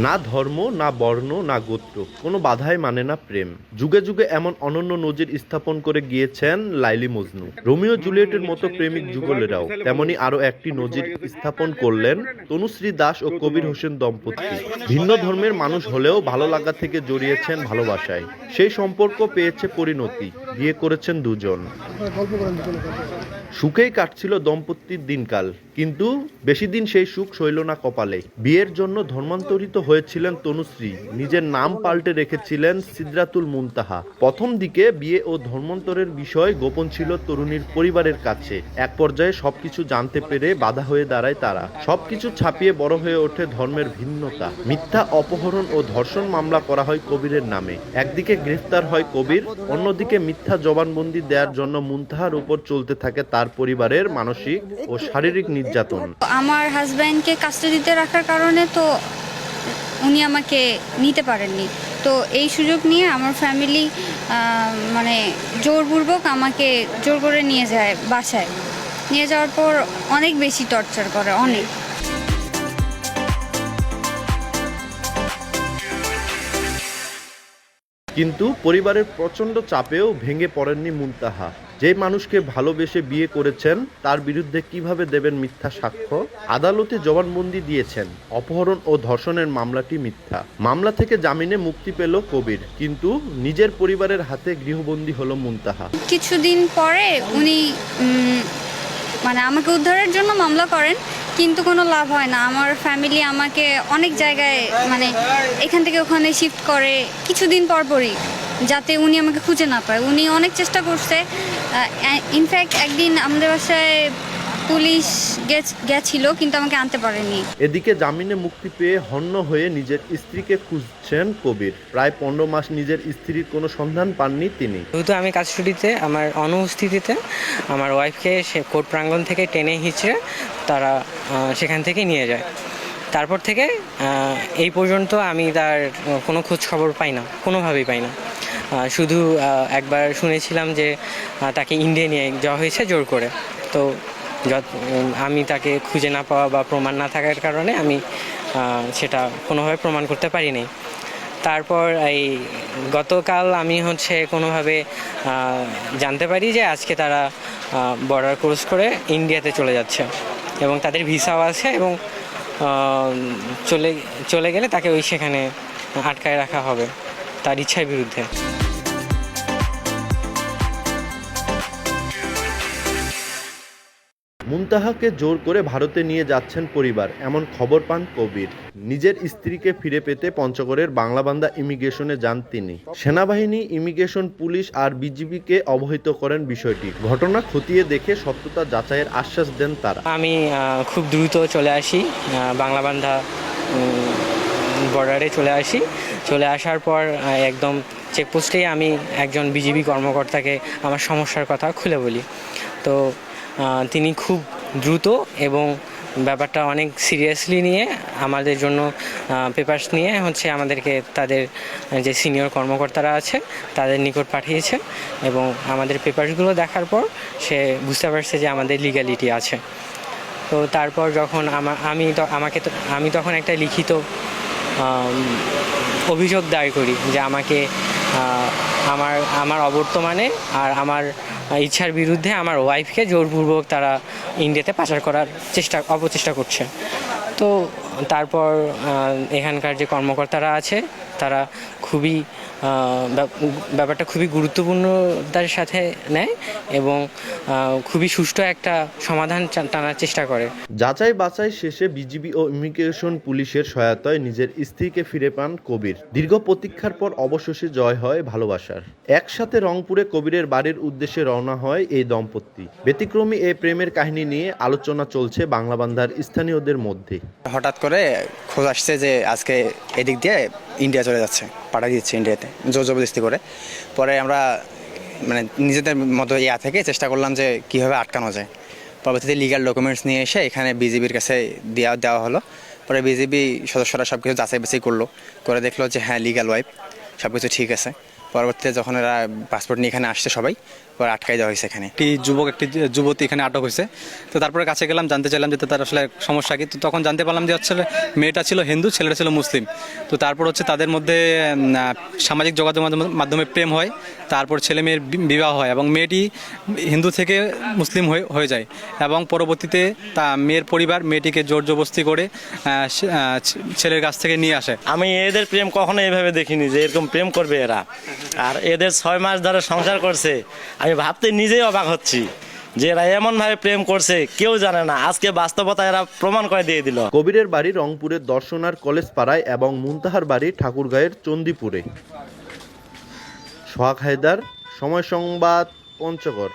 না ধর্ম, না বর্ণ, না গোত্র, কোনো বাধাই মানে না প্রেম। যুগে যুগে এমন অনন্য নজির স্থাপন করে গিয়েছেন লাইলি মজনু। রোমিও জুলিয়েটের মতো প্রেমিক যুগলেরাও তেমনি আরও একটি নজির স্থাপন করলেন তনুশ্রী দাস ও কবির হোসেন দম্পতি। ভিন্ন ধর্মের মানুষ হলেও ভালো লাগা থেকে জড়িয়েছেন ভালোবাসায়। সেই সম্পর্ক পেয়েছে পরিণতি, বিয়ে করেছেন দুজন। সুখেই কাটছিল দম্পতির দিনকাল, কিন্তু বেশি দিন সেই সুখ সইল না কপালে। বিয়ের জন্য ধর্মান্তরিত হয়েছিলেন তনুশ্রী, নিজের নাম পাল্টে রেখেছিলেন সিদরাতুল মুনতাহা। প্রথম দিকে বিয়ে ও ধর্মান্তরের বিষয় গোপন ছিল তরুণীর পরিবারের কাছে। এক পর্যায়ে সবকিছু জানতে পেরে বাধা হয়ে দাঁড়ায় তারা। সবকিছু ছাপিয়ে বড় হয়ে ওঠে ধর্মের ভিন্নতা। মিথ্যা অপহরণ ও ধর্ষণ মামলা করা হয় কবিরের নামে। একদিকে গ্রেফতার হয় কবির, অন্যদিকে মিথ্যা জবানবন্দি দেওয়ার জন্য মুনতাহার উপর চলতে থাকে তার পরিবারের মানসিক ও শারীরিক নির্যাতন। আমার হাজব্যান্ডকে কাস্টাডিতে রাখার কারণে তো উনি আমাকে নিতে পারেননি। তো এই সুযোগ নিয়ে আমার ফ্যামিলি মানে জোরপূর্বক আমাকে জোর করে নিয়ে যায় বাসায়। নিয়ে যাওয়ার পর অনেক বেশি টর্চার করে, অনেক। কিন্তু পরিবারের প্রচণ্ড চাপেও ভেঙে পড়েননি মুনতাহা। যে মানুষকে ভালোবেসে বিয়ে করেছেন তার বিরুদ্ধে কিভাবে দেবেন মিথ্যা সাক্ষ্য? আদালতে জবানবন্দি দিয়েছেন অপহরণ ও ধর্ষণের মামলাটি মিথ্যা। মামলা থেকে জামিনে মুক্তি পেল কবির, কিন্তু নিজের পরিবারের হাতে গৃহবন্দী হলো মুনতাহা। কিছুদিন পরে উনি মানে আমাকে উদ্ধারের জন্য মামলা করেন, কিন্তু কোনো লাভ হয় না। আমার ফ্যামিলি আমাকে অনেক জায়গায় মানে এখান থেকে ওখানে শিফট করে কিছুদিন পরই, যাতে উনি আমাকে খুঁজে না পায়। উনি অনেক চেষ্টা করছে। ইনফ্যাক্ট একদিন আমাদের বাসায় পুলিশ গেছিল, কিন্তু আমাকে আনতে পারেনি। এদিকে জামিনে মুক্তি পেয়ে হন্য হয়ে নিজের স্ত্রীকে খুঁজছেন কবির। প্রায় 15 মাস নিজের স্ত্রীর কোনো সন্ধান পাননি তিনি। যেহেতু আমি কাস্টডিতে, আমার অনুপস্থিতিতে আমার ওয়াইফকে সে কোর্ট প্রাঙ্গণ থেকে টেনে হিঁচড়ে তারা সেখান থেকে নিয়ে যায়। তারপর থেকে এই পর্যন্ত আমি তার কোনো খোঁজ খবর পাই না, কোনোভাবেই পাই না। শুধু একবার শুনেছিলাম যে তাকে ইন্ডিয়া নিয়ে যাওয়া হয়েছে জোর করে। তো আমি তাকে খুঁজে না পাওয়া বা প্রমাণ না থাকার কারণে আমি সেটা কোনোভাবে প্রমাণ করতে পারিনি। তারপর এই গতকাল আমি কোনোভাবে জানতে পারি যে আজকে তারা বর্ডার ক্রস করে ইন্ডিয়াতে চলে যাচ্ছে এবং তাদের ভিসাও আছে, এবং চলে গেলে তাকে সেখানে আটকায় রাখা হবে তার ইচ্ছার বিরুদ্ধে। মুনতাহাকে জোর করে ভারতে নিয়ে যাচ্ছেন পরিবার, এমন খবর পান কবির। নিজের স্ত্রীকে ফিরে পেতে পঞ্চগড়ের বাংলাবান্ধা ইমিগ্রেশনে যান তিনি। সেনাবাহিনী, ইমিগ্রেশন, পুলিশ আর বিজিবিকে অবহিত করেন বিষয়টি। ঘটনা খতিয়ে দেখে সত্যতা যাচাইয়ের আশ্বাস দেন তারা। আমি খুব দ্রুত চলে আসি বাংলাবান্ধা বর্ডারে চলে আসার পর একদম চেকপোস্টেই আমি একজন বিজিবি কর্মকর্তাকে আমার সমস্যার কথা খুলে বলি। তো তিনি খুব দ্রুত এবং ব্যাপারটা অনেক সিরিয়াসলি নিয়ে আমাদের জন্য পেপারস নিয়ে আমাদেরকে তাদের যে সিনিয়র কর্মকর্তারা আছে তাদের নিকট পাঠিয়েছে, এবং আমাদের পেপারসগুলো দেখার পর সে বুঝতে পারছে যে আমাদের লিগ্যালিটি আছে। তো তারপর যখন আমি তখন একটা লিখিত অভিযোগ দায়ের করি যে আমাকে আমার অবর্তমানে আর আমার ইচ্ছার বিরুদ্ধে আমার ওয়াইফকে জোরপূর্বক তারা ইন্ডিয়াতে পাচার করার অপচেষ্টা করছে। তো তারপর এখানকার যে কর্মকর্তারা আছে তারা ব্যাপারটা খুবই গুরুত্বপূর্ণতার সাথে নেয় এবং খুবই সুষ্ঠু একটা সমাধান টানার চেষ্টা করে। যাচাই বাছাই শেষে বিজিবি ও ইমিগ্রেশন পুলিশের সহায়তায় নিজের স্ত্রীকে ফিরে পান কবির। দীর্ঘ প্রতীক্ষার পর অবশেষে জয় হয় ভালোবাসার। একসাথে রংপুরে কবিরের বাড়ির উদ্দেশ্যে রওনা হয় এই দম্পতি। ব্যতিক্রমী এই প্রেমের কাহিনী নিয়ে আলোচনা চলছে বাংলাবান্ধার স্থানীয়দের মধ্যে। হঠাৎ করে খোঁজ আসছে যে আজকে এদিক দিয়ে ইন্ডিয়া চলে যাচ্ছে, পাঠা দিচ্ছে ইন্ডিয়াতে জোর জবরদস্তি করে। পরে আমরা নিজেদের মতো থেকে চেষ্টা করলাম যে কীভাবে আটকানো যায়। পরবর্তীতে লিগ্যাল ডকুমেন্টস নিয়ে এসে এখানে বিজিবির কাছে দেওয়া হলো। পরে বিজিবি সদস্যরা সব কিছু যাচাই বাছাই করে দেখলো যে হ্যাঁ লিগ্যাল ওয়াইফ, সব কিছু ঠিক আছে। পরবর্তীতে যখন এরা পাসপোর্ট নিয়ে এখানে আসছে সবাই, পরে আটকাই দেওয়া হয়েছে এখানে। একটি যুবতী এখানে আটক হয়েছে। তো তারপরে কাছে গেলাম, জানতে চাইলাম যে তার আসলে সমস্যা কি। তো তখন জানতে পারলাম যে আসলে মেয়েটা ছিল হিন্দু, ছেলেটা ছিল মুসলিম। তো তারপর তাদের মধ্যে সামাজিক যোগাযোগ মাধ্যমে প্রেম হয়, তারপর ছেলে মেয়ের বিবাহ হয় এবং মেয়েটি হিন্দু থেকে মুসলিম হয়ে যায় এবং পরবর্তীতে মেয়ের পরিবার মেয়েটিকে জোর জবরদস্তি করে ছেলের কাছ থেকে নিয়ে আসে। আমি এদের প্রেম কখনো এইভাবে দেখিনি যে এরকম প্রেম করবে এরা। আর এদের 6 মাস ধরে সংসার করছে, আমি ভাবতে নিজেই অবাক হচ্ছি যে এরা এমনভাবে প্রেম করছে কেউ জানে না। আজকে বাস্তবতা এরা প্রমাণ করে দিয়ে দিল। কবিরের বাড়ি রংপুরের দর্শনার কলেজ পাড়ায় এবং মুনতাহার বাড়ি ঠাকুরগাঁয়ের চণ্ডীপুরে। সোহাগ হায়দার, সময় সংবাদ, পঞ্চগড়।